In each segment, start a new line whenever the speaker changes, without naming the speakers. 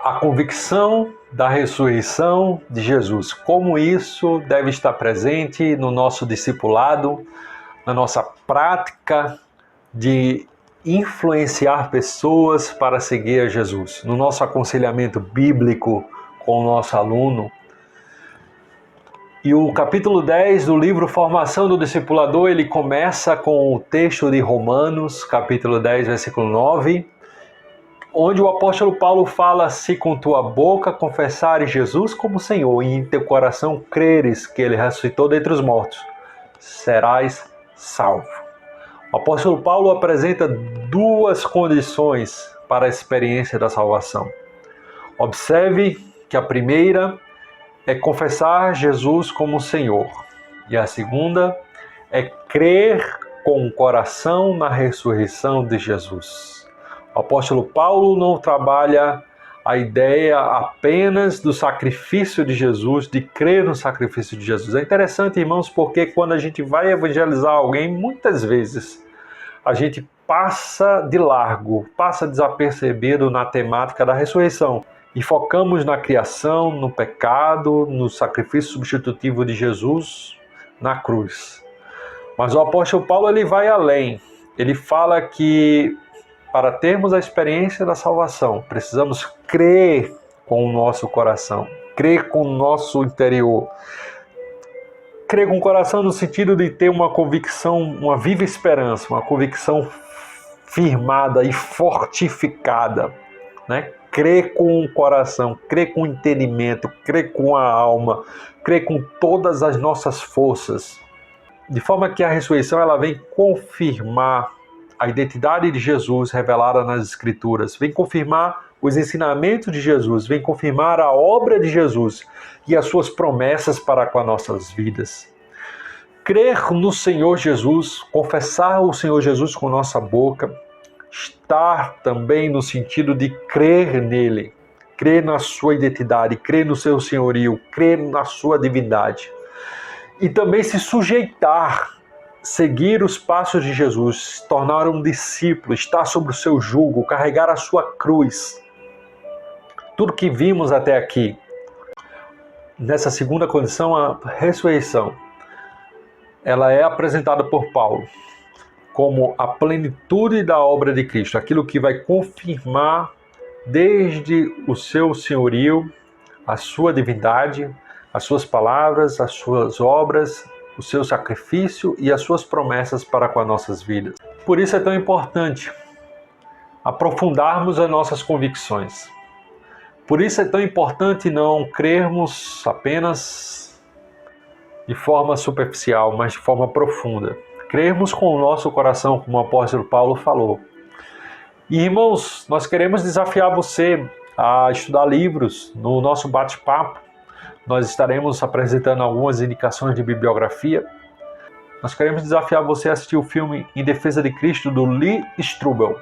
a convicção da ressurreição de Jesus. Como isso deve estar presente no nosso discipulado, na nossa prática de influenciar pessoas para seguir a Jesus, no nosso aconselhamento bíblico com o nosso aluno. E o capítulo 10 do livro Formação do Discipulador, ele começa com o texto de Romanos, capítulo 10, versículo 9, onde o apóstolo Paulo fala: se com tua boca confessares Jesus como Senhor e em teu coração creres que ele ressuscitou dentre os mortos, serás salvo. O apóstolo Paulo apresenta duas condições para a experiência da salvação. Observe que a primeira é confessar Jesus como Senhor, e a segunda é crer com o coração na ressurreição de Jesus. O apóstolo Paulo não trabalha a ideia apenas do sacrifício de Jesus, de crer no sacrifício de Jesus. É interessante, irmãos, porque quando a gente vai evangelizar alguém, muitas vezes a gente passa de largo, passa desapercebido na temática da ressurreição. E focamos na criação, no pecado, no sacrifício substitutivo de Jesus na cruz. Mas o apóstolo Paulo ele vai além. Ele fala que para termos a experiência da salvação, precisamos crer com o nosso coração, crer com o nosso interior. Crer com o coração no sentido de ter uma convicção, uma viva esperança, uma convicção firmada e fortificada, né? Crer com o coração, crer com o entendimento, crer com a alma, crer com todas as nossas forças. De forma que a ressurreição ela vem confirmar a identidade de Jesus revelada nas Escrituras, vem confirmar os ensinamentos de Jesus, vem confirmar a obra de Jesus e as suas promessas para com as nossas vidas. Crer no Senhor Jesus, confessar o Senhor Jesus com nossa boca, estar também no sentido de crer nele, crer na sua identidade, crer no seu senhorio, crer na sua divindade. E também se sujeitar, seguir os passos de Jesus, se tornar um discípulo, estar sobre o seu jugo, carregar a sua cruz. Tudo que vimos até aqui. Nessa segunda condição, a ressurreição, ela é apresentada por Paulo como a plenitude da obra de Cristo, aquilo que vai confirmar desde o seu senhorio, a sua divindade, as suas palavras, as suas obras, o seu sacrifício e as suas promessas para com as nossas vidas. Por isso é tão importante aprofundarmos as nossas convicções. Por isso é tão importante não crermos apenas de forma superficial, mas de forma profunda. Crermos com o nosso coração, como o apóstolo Paulo falou. E, irmãos, nós queremos desafiar você a estudar livros. No nosso bate-papo, nós estaremos apresentando algumas indicações de bibliografia. Nós queremos desafiar você a assistir o filme Em Defesa de Cristo, do Lee Strobel.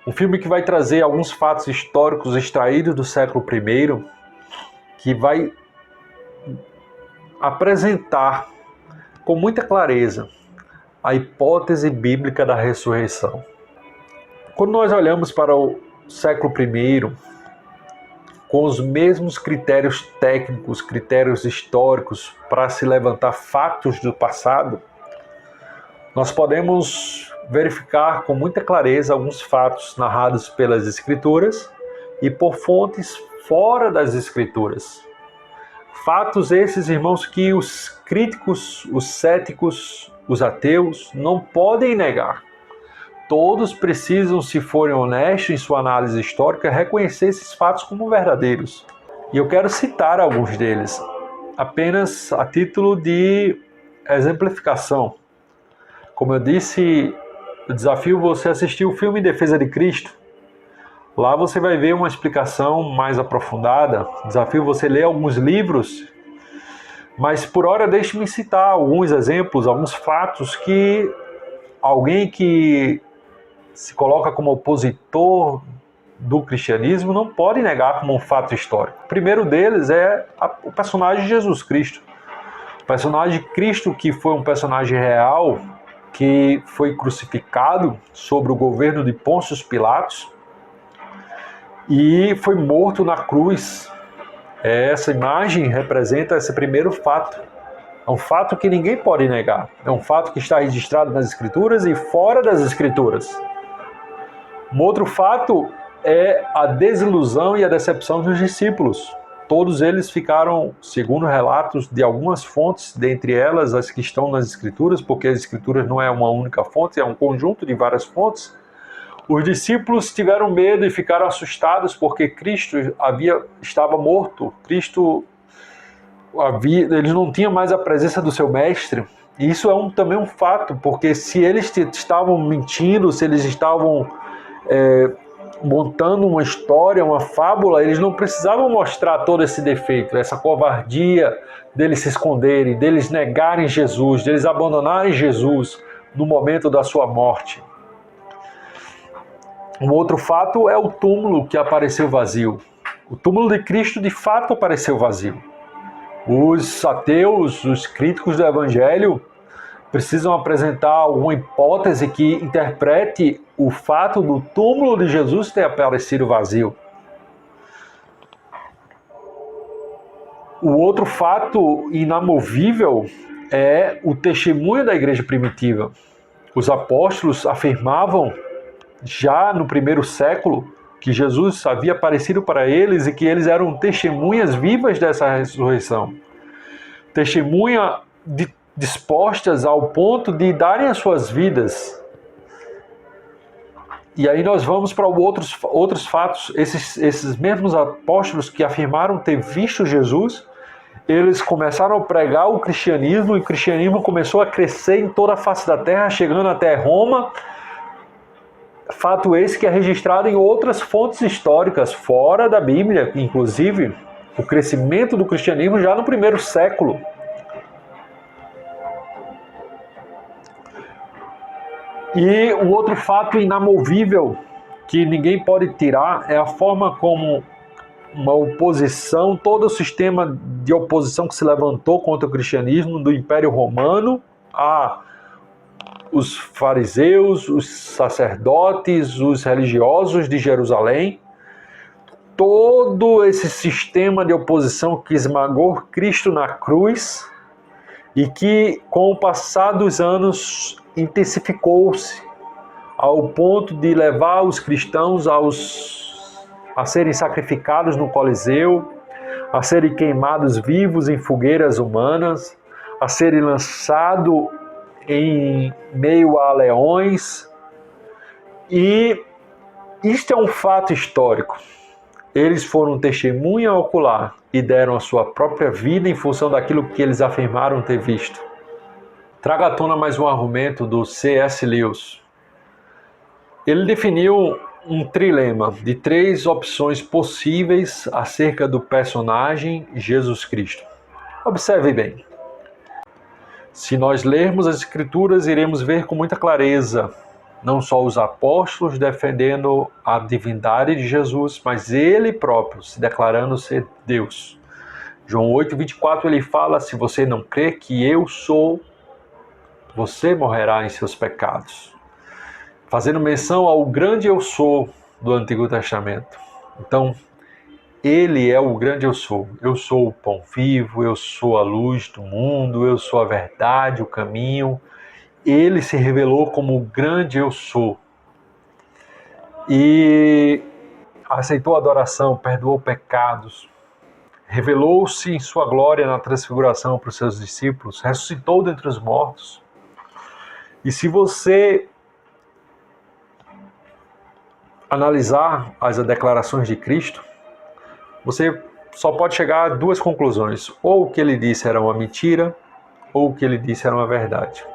Um filme que vai trazer alguns fatos históricos extraídos do século I, que vai apresentar com muita clareza a hipótese bíblica da ressurreição. Quando nós olhamos para o século I, com os mesmos critérios técnicos, critérios históricos para se levantar fatos do passado, nós podemos verificar com muita clareza alguns fatos narrados pelas Escrituras e por fontes fora das Escrituras. Fatos esses, irmãos, que os críticos, os céticos, os ateus não podem negar. Todos precisam, se forem honestos em sua análise histórica, reconhecer esses fatos como verdadeiros. E eu quero citar alguns deles, apenas a título de exemplificação. Como eu disse, eu desafio você a assistir o filme Em Defesa de Cristo. Lá você vai ver uma explicação mais aprofundada. Desafio você a ler alguns livros. Mas por hora deixe-me citar alguns exemplos, alguns fatos que alguém que se coloca como opositor do cristianismo não pode negar como um fato histórico. O primeiro deles é o personagem de Jesus Cristo. O personagem de Cristo, que foi um personagem real, que foi crucificado sob o governo de Pôncio Pilatos e foi morto na cruz. Essa imagem representa esse primeiro fato. É um fato que ninguém pode negar. É um fato que está registrado nas Escrituras e fora das Escrituras. Um outro fato é a desilusão e a decepção dos discípulos. Todos eles ficaram, segundo relatos de algumas fontes, dentre elas as que estão nas Escrituras, porque as Escrituras não é uma única fonte, é um conjunto de várias fontes. Os discípulos tiveram medo e ficaram assustados porque Cristo estava morto. Eles não tinham mais a presença do seu mestre. E isso é também um fato, porque se eles estavam mentindo, se eles estavam montando uma história, uma fábula, eles não precisavam mostrar todo esse defeito, essa covardia deles se esconderem, deles negarem Jesus, deles abandonarem Jesus no momento da sua morte. Um outro fato é o túmulo que apareceu vazio. O túmulo de Cristo de fato apareceu vazio. Os ateus, os críticos do Evangelho, precisam apresentar alguma hipótese que interprete o fato do túmulo de Jesus ter aparecido vazio. O outro fato inamovível é o testemunho da igreja primitiva. Os apóstolos afirmavam, já no primeiro século, que Jesus havia aparecido para eles e que eles eram testemunhas vivas dessa ressurreição. Testemunha dispostas ao ponto de darem as suas vidas. E aí nós vamos para outros fatos. Esses mesmos apóstolos que afirmaram ter visto Jesus, eles começaram a pregar o cristianismo, e o cristianismo começou a crescer em toda a face da terra, chegando até Roma. Fato esse que é registrado em outras fontes históricas, fora da Bíblia, inclusive o crescimento do cristianismo já no primeiro século. E o outro fato inamovível que ninguém pode tirar é a forma como uma oposição, todo o sistema de oposição que se levantou contra o cristianismo do Império Romano, os fariseus, os sacerdotes, os religiosos de Jerusalém, todo esse sistema de oposição que esmagou Cristo na cruz e que, com o passar dos anos, intensificou-se ao ponto de levar os cristãos a serem sacrificados no Coliseu, a serem queimados vivos em fogueiras humanas, a serem lançados em meio a leões. E isto é um fato histórico. Eles foram testemunha ocular e deram a sua própria vida em função daquilo que eles afirmaram ter visto. Trago à tona mais um argumento do C.S. Lewis. Ele definiu um trilema de 3 opções possíveis acerca do personagem Jesus Cristo. Observe bem. Se nós lermos as Escrituras, iremos ver com muita clareza não só os apóstolos defendendo a divindade de Jesus, mas ele próprio se declarando ser Deus. João 8:24 ele fala: se você não crê que eu sou, você morrerá em seus pecados. Fazendo menção ao grande eu sou do Antigo Testamento. Então, ele é o grande eu sou. Eu sou o pão vivo, eu sou a luz do mundo, eu sou a verdade, o caminho. Ele se revelou como o grande eu sou. E aceitou a adoração, perdoou pecados, revelou-se em sua glória na transfiguração para os seus discípulos, ressuscitou dentre os mortos. E se você analisar as declarações de Cristo, você só pode chegar a 2 conclusões. Ou o que ele disse era uma mentira, ou o que ele disse era uma verdade.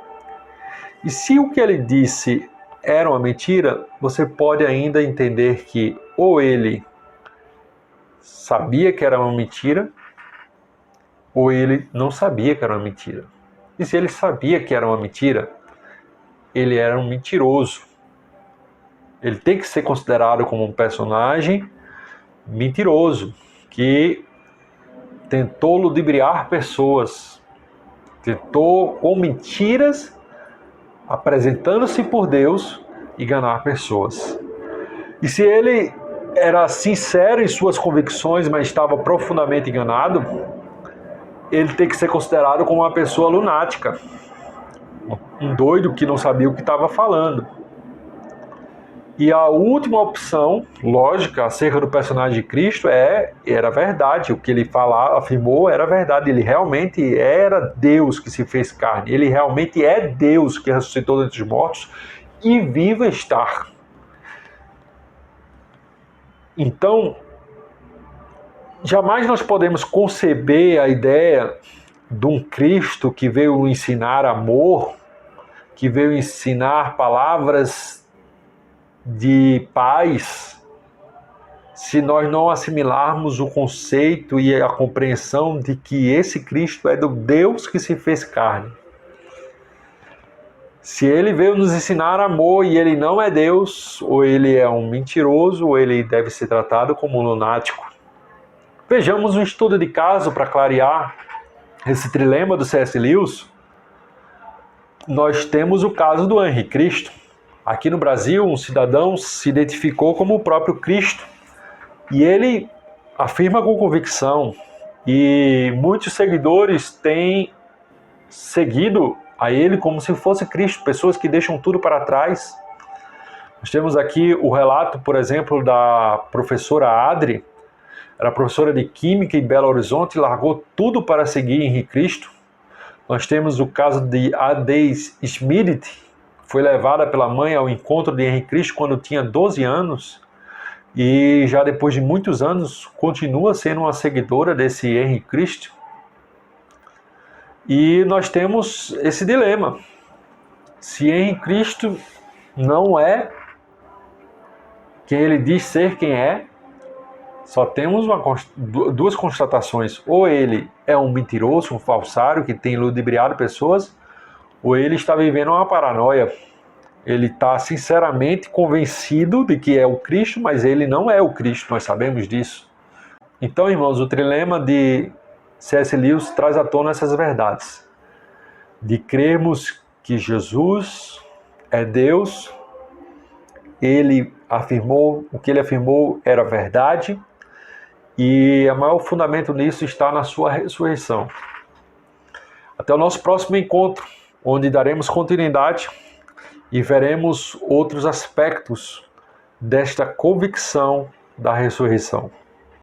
E se o que ele disse era uma mentira, você pode ainda entender que ou ele sabia que era uma mentira, ou ele não sabia que era uma mentira. E se ele sabia que era uma mentira, ele era um mentiroso. Ele tem que ser considerado como um personagem mentiroso, que tentou ludibriar pessoas, tentou com mentiras, apresentando-se por Deus, enganar pessoas. E se ele era sincero em suas convicções, mas estava profundamente enganado, ele tem que ser considerado como uma pessoa lunática, um doido que não sabia o que estava falando. E a última opção lógica acerca do personagem de Cristo era verdade. O que ele afirmou era verdade. Ele realmente era Deus que se fez carne. Ele realmente é Deus que ressuscitou dentre os mortos e vivo está. Então, jamais nós podemos conceber a ideia de um Cristo que veio ensinar amor, que veio ensinar palavras de paz, se nós não assimilarmos o conceito e a compreensão de que esse Cristo é do Deus que se fez carne. Se ele veio nos ensinar amor e ele não é Deus, ou ele é um mentiroso, ou ele deve ser tratado como um lunático. Vejamos um estudo de caso para clarear esse trilema do C.S. Lewis. Nós temos o caso do Henri Cristo. Aqui no Brasil, um cidadão se identificou como o próprio Cristo e ele afirma com convicção, e muitos seguidores têm seguido a ele como se fosse Cristo, pessoas que deixam tudo para trás. Nós temos aqui o relato, por exemplo, da professora Adri, era professora de Química em Belo Horizonte, largou tudo para seguir Henri Cristo. Nós temos o caso de A.D. Schmidt, foi levada pela mãe ao encontro de Henri Cristo quando tinha 12 anos e já depois de muitos anos continua sendo uma seguidora desse Henri Cristo. E nós temos esse dilema. Se Henri Cristo não é quem ele diz ser quem é, só temos duas constatações. Ou ele é um mentiroso, um falsário que tem ludibriado pessoas, ou ele está vivendo uma paranoia. Ele está sinceramente convencido de que é o Cristo, mas ele não é o Cristo, nós sabemos disso. Então, irmãos, o trilema de C.S. Lewis traz à tona essas verdades. De crermos que Jesus é Deus, ele afirmou, o que ele afirmou era verdade, e o maior fundamento nisso está na sua ressurreição. Até o nosso próximo encontro, onde daremos continuidade e veremos outros aspectos desta convicção da ressurreição.